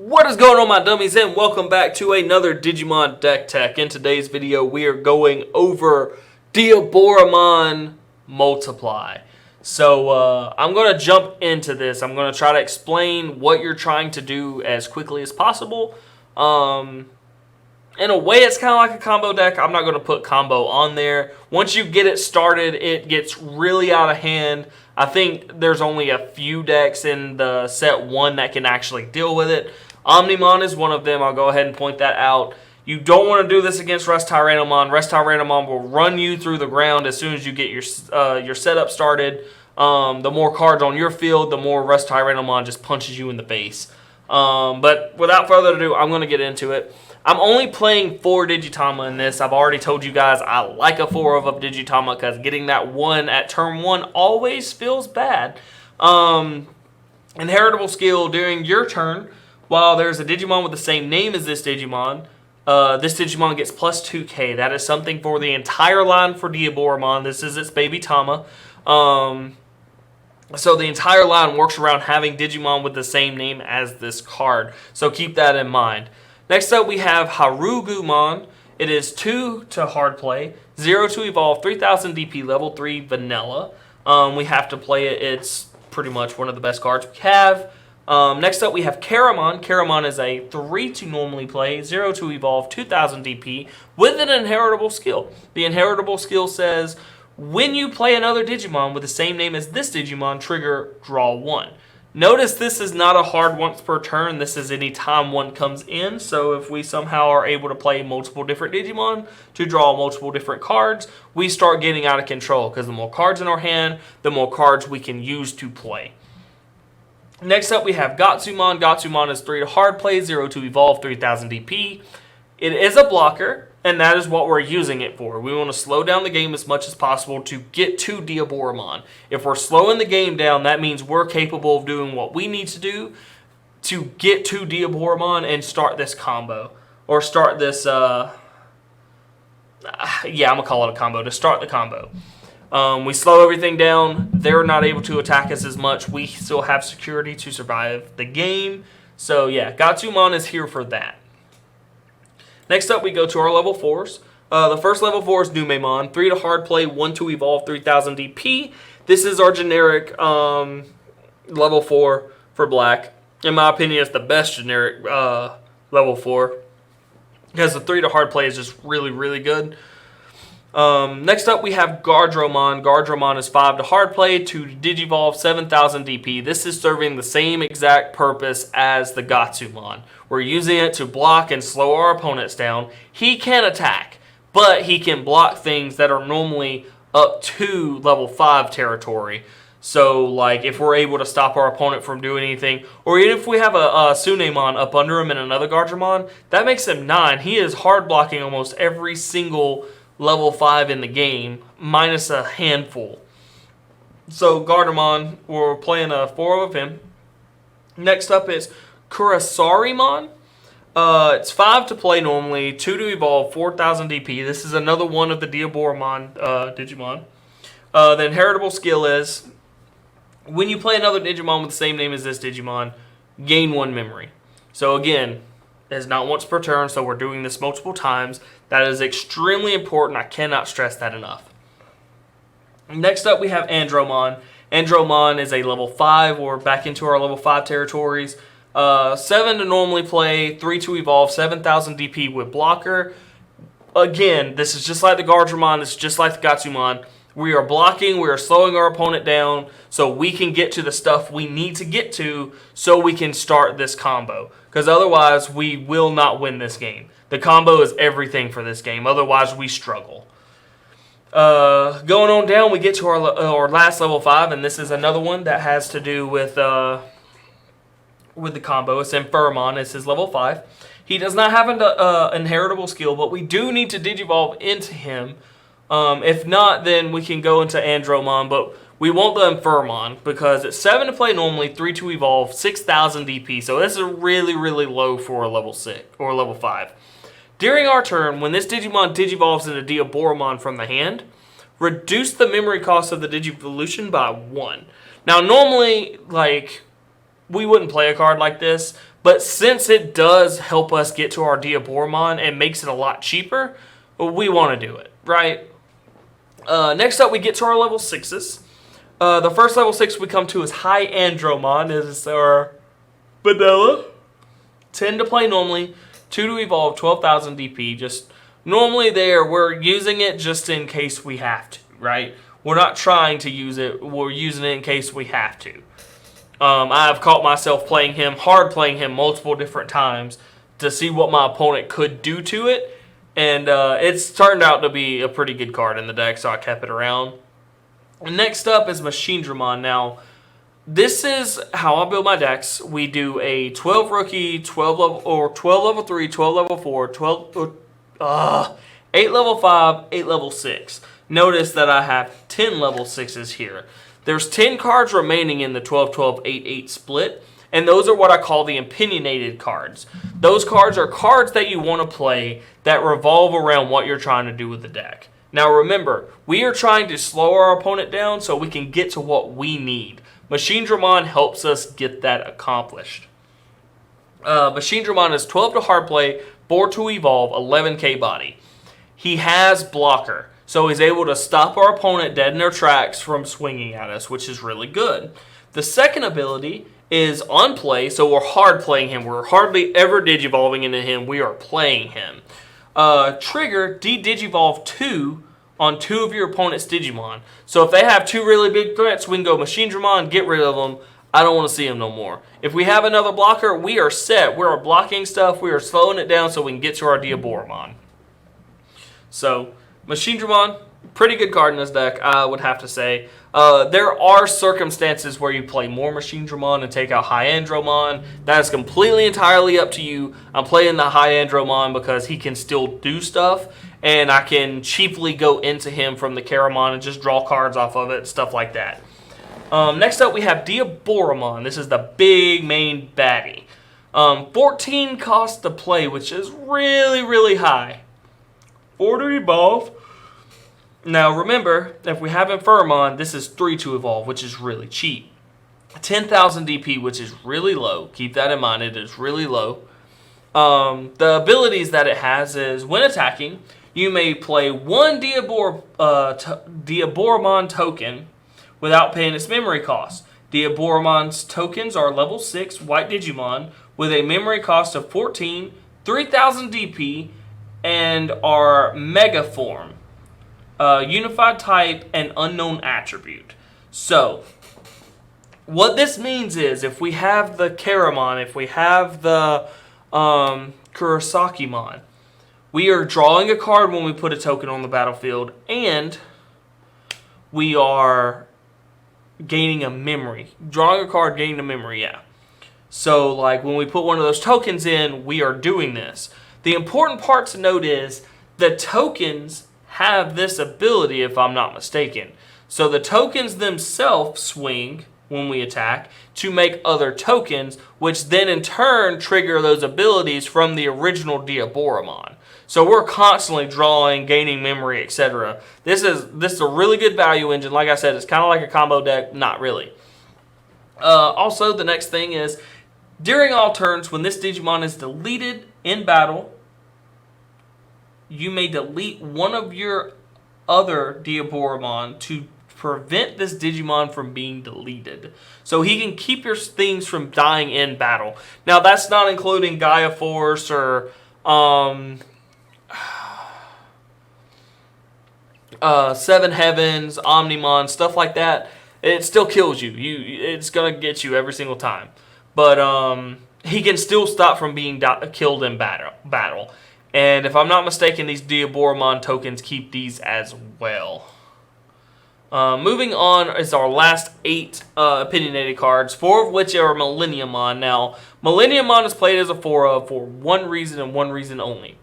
What is going on, my dummies, and welcome back to another Digimon Deck Tech. In today's video, we are going over Diaboromon Multiply. So, I'm going to jump into this. I'm going to try to explain what you're trying to do as quickly as possible. In a way, it's kind of like a combo deck. I'm not going to put combo on there. Once you get it started, it gets really out of hand. I think there's only a few decks in the set 1 that can actually deal with it. Omnimon is one of them. I'll go ahead and point that out. You don't want to do this against Tyrannomon. Tyrannomon will run you through the ground as soon as you get your setup started. The more cards on your field, the more Tyrannomon just punches you in the face. But without further ado, I'm going to get into it. I'm only playing 4 Digitama in this. I've already told you guys I like a 4 of a Digitama because getting that 1 at turn 1 always feels bad. Inheritable skill during your turn. While there's a Digimon with the same name as this Digimon gets plus 2k. That is something for the entire line for Diaboromon. This is its baby Tama. So the entire line works around having Digimon with the same name as this card. So keep that in mind. Next up, we have Hagurumon. It is 2 to hard play, 0 to evolve, 3000 DP, level 3 vanilla. We have to play it. It's pretty much one of the best cards we have. Next up, we have Caramon. Caramon is a 3 to normally play, 0 to evolve, 2000 DP, with an inheritable skill. The inheritable skill says, when you play another Digimon with the same name as this Digimon, trigger draw 1. Notice this is not a hard once per turn. This is any time one comes in. So if we somehow are able to play multiple different Digimon to draw multiple different cards, we start getting out of control because the more cards in our hand, the more cards we can use to play. Next up, we have Gotsumon. Gotsumon is 3 to hard play, 0 to evolve, 3000 DP. It is a blocker, and that is what we're using it for. We want to slow down the game as much as possible to get to Diaboromon. If we're slowing the game down, that means we're capable of doing what we need to do to get to Diaboromon and start this combo. Or start this, yeah, I'm going to call it a combo, to start the combo. We slow everything down. They're not able to attack us as much. We still have security to survive the game. So yeah, Gatsumon is here for that. Next up, we go to our level 4s. The first level 4 is Numemon. 3 to hard play, 1 to evolve, 3000 DP. This is our generic level 4 for black. In my opinion, it's the best generic level 4. Because the 3 to hard play is just really, really good. Next up, we have Guardromon. Guardromon is 5 to hard play, 2 to digivolve, 7000 DP. This is serving the same exact purpose as the Gatsumon. We're using it to block and slow our opponents down. He can attack, but he can block things that are normally up to level 5 territory. So, like, if we're able to stop our opponent from doing anything, or even if we have a Tsumemon up under him and another Guardromon, that makes him 9. He is hard blocking almost every single level 5 in the game, minus a handful. So Guardromon, we're playing a 4 of him. Next up is Kurisarimon. It's 5 to play normally, 2 to evolve, 4000 DP. This is another one of the Diaboromon Digimon. The inheritable skill is, when you play another Digimon with the same name as this Digimon, gain 1 memory. So again, it's not once per turn, so we're doing this multiple times. That is extremely important. I cannot stress that enough. Next up, we have Andromon. Andromon is a level 5. We're back into our level 5 territories. 7 to normally play, 3 to evolve, 7000 DP with blocker. Again, this is just like the Guardromon. This is just like the Gatsumon. We are blocking, we are slowing our opponent down so we can get to the stuff we need to get to so we can start this combo. Because otherwise, we will not win this game. The combo is everything for this game. Otherwise, we struggle. Going on down, we get to our last level 5, and this is another one that has to do with the combo. It's Infermon. It's his level 5. He does not have an inheritable skill, but we do need to digivolve into him. If not, then we can go into Andromon, but we want the Infermon because it's 7 to play normally, 3 to evolve, 6000 DP. So this is really, really low for a level 6 or level 5. During our turn, when this Digimon digivolves into Diaboromon from the hand, reduce the memory cost of the Digivolution by 1. Now, normally, like, we wouldn't play a card like this, But since it does help us get to our Diaboromon and makes it a lot cheaper, we want to do it, right? Next up, we get to our level 6s. The first level 6 we come to is HiAndromon. Is our vanilla. 10 to play normally, 2 to evolve, 12,000 DP. Just normally we're using it just in case we have to, right? We're not trying to use it. We're using it in case we have to. I've caught myself playing him multiple different times to see what my opponent could do to it. And it's turned out to be a pretty good card in the deck, so I kept it around. And next up is Machinedramon. Now, this is how I build my decks. We do a 12 rookie, 12 level, or 12 level 3, 12 level 4, 8 level 5, 8 level 6. Notice that I have 10 level 6s here. There's 10 cards remaining in the 12-12-8-8 split, and those are what I call the opinionated cards. Those cards are cards that you want to play that revolve around what you're trying to do with the deck. Now remember, we are trying to slow our opponent down so we can get to what we need. Machinedramon helps us get that accomplished. Machinedramon is 12 to hard play, 4 to evolve, 11k body. He has blocker, so he's able to stop our opponent dead in their tracks from swinging at us, which is really good. The second ability is on play, so we're hard playing him. We're hardly ever digivolving into him. We are playing him. Trigger de-digivolve 2 on 2 of your opponent's Digimon. So if they have 2 really big threats, we can go Machinedramon, get rid of them. I don't want to see them no more. If we have another blocker, we are set. We are blocking stuff. We are slowing it down so we can get to our Diaboromon. So, Machinedramon, pretty good card in this deck, I would have to say. There are circumstances where you play more Machinedramon and take out HiAndromon. That is completely entirely up to you. I'm playing the HiAndromon because he can still do stuff, and I can cheaply go into him from the Caramon and just draw cards off of it, stuff like that. Next up, we have Diaboromon. This is the big main baddie. 14 cost to play, which is really, really high. 4 to evolve. Now remember, if we have Infermon, this is 3 to evolve, which is really cheap. 10,000 DP, which is really low. Keep that in mind, it is really low. The abilities that it has is, when attacking, you may play 1 Diaboromon token without paying its memory cost. Diaboromon's tokens are level 6 white Digimon with a memory cost of 14, 3,000 DP, and are Mega Form, Unified Type, and Unknown Attribute. So, what this means is, if we have the Caramon, if we have the Kurisarimon, we are drawing a card when we put a token on the battlefield, and we are gaining a memory. Drawing a card, gaining a memory, yeah. So, like, when we put one of those tokens in, we are doing this. The important part to note is the tokens have this ability, if I'm not mistaken. So the tokens themselves swing when we attack to make other tokens, which then in turn trigger those abilities from the original Diaboromon. So we're constantly drawing, gaining memory, etc. This is a really good value engine. Like I said, it's kind of like a combo deck. Not really. Also, the next thing is, during all turns, when this Digimon is deleted in battle, you may delete one of your other Diaboromon to prevent this Digimon from being deleted. So he can keep your things from dying in battle. Now, that's not including Gaia Force or Seven Heavens, Omnimon, stuff like that. It still kills you. It's going to get you every single time. But he can still stop from being killed in battle. And if I'm not mistaken, these Diaboromon tokens keep these as well. Moving on is our last 8 opinionated cards, 4 of which are Millenniummon. Now, Millenniummon is played as a 4-of for one reason and one reason only.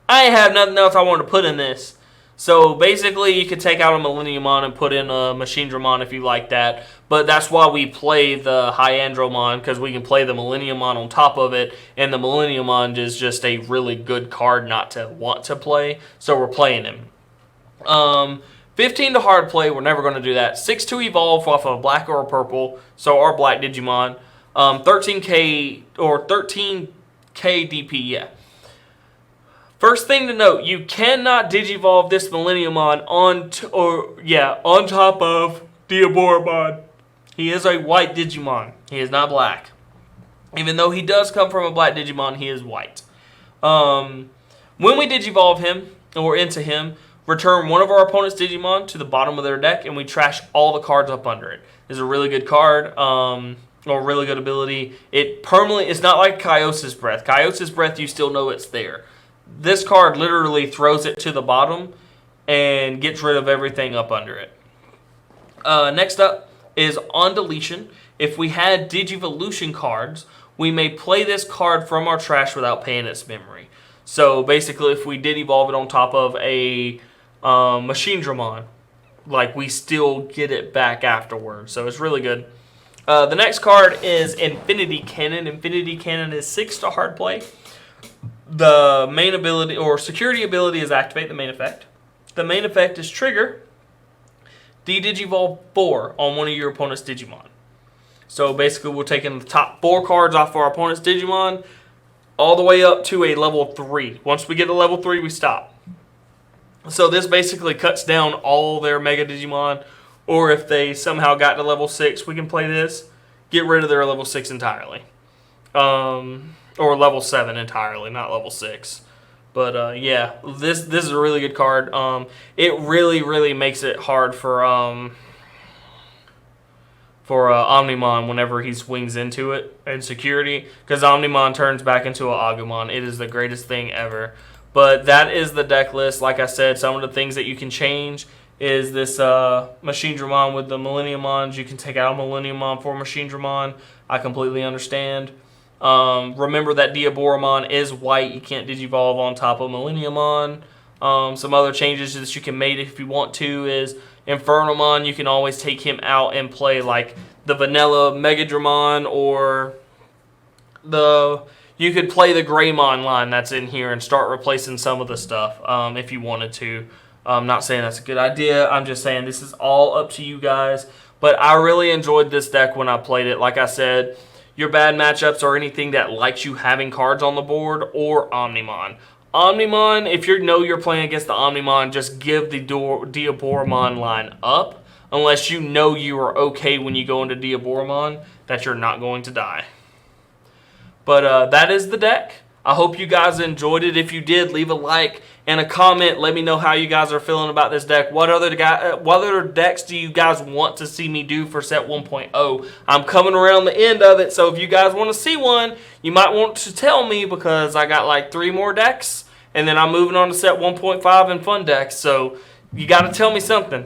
I have nothing else I want to put in this. So basically, you could take out a Millenniummon and put in a Machinedramon if you like that. But that's why we play the HiAndromon, because we can play the Millenniummon on top of it. And the Millenniummon is just a really good card not to want to play. So we're playing him. 15 to hard play, we're never going to do that. 6 to evolve off of a black or a purple, so our black Digimon. 13k or 13k DP, yeah. First thing to note, you cannot Digivolve this Millenniummon on top of Diaboromon. He is a white Digimon. He is not black. Even though he does come from a black Digimon, he is white. When we Digivolve him, or into him, return one of our opponent's Digimon to the bottom of their deck, and we trash all the cards up under it. It's a really good card, or really good ability. It's not like Kaios's Breath. Kaios's Breath, you still know it's there. This card literally throws it to the bottom and gets rid of everything up under it. Next up is on Deletion. If we had Digivolution cards, we may play this card from our trash without paying its memory. So basically, if we did evolve it on top of a Machinedramon, like, we still get it back afterwards. So it's really good. The next card is Infinity Cannon. Infinity Cannon is 6 to hard play. The main ability, or security ability, is activate the main effect. The main effect is trigger D-Digivolve 4 on one of your opponent's Digimon. So basically, we're taking the top 4 cards off our opponent's Digimon all the way up to a level 3. Once we get to level 3, we stop. So this basically cuts down all their Mega Digimon, or if they somehow got to level 6, we can play this, get rid of their level 6 entirely. Or level 7 entirely, not level 6. But yeah, this is a really good card. It really makes it hard for Omnimon whenever he swings into it in security, because Omnimon turns back into an Agumon. It is the greatest thing ever. But that is the deck list. Like I said, some of the things that you can change is this Machinedramon with the Millenniummons. You can take out a Millenniummon for Machinedramon. I completely understand. Remember that Diaboromon is white. You can't Digivolve on top of Millenniummon. Some other changes that you can make if you want to is Infermon. You can always take him out and play like the vanilla Megadramon, or you could play the Greymon line that's in here and start replacing some of the stuff if you wanted to. I'm not saying that's a good idea. I'm just saying this is all up to you guys. But I really enjoyed this deck when I played it. Like I said, your bad matchups are anything that likes you having cards on the board, or Omnimon. Omnimon, if you know you're playing against the Omnimon, just give the Diaboromon line up, unless you know you are okay when you go into Diaboromon that you're not going to die. But that is the deck. I hope you guys enjoyed it. If you did, leave a like and a comment. Let me know how you guys are feeling about this deck. What other decks do you guys want to see me do for set 1.0? I'm coming around the end of it, so if you guys want to see one, you might want to tell me, because I got like 3 more decks, and then I'm moving on to set 1.5 and fun decks, so you got to tell me something.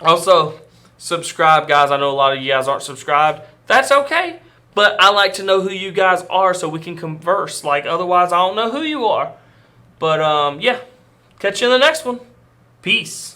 Also, subscribe, guys. I know a lot of you guys aren't subscribed. That's okay. But I like to know who you guys are so we can converse. Like, otherwise, I don't know who you are. But, yeah. Catch you in the next one. Peace.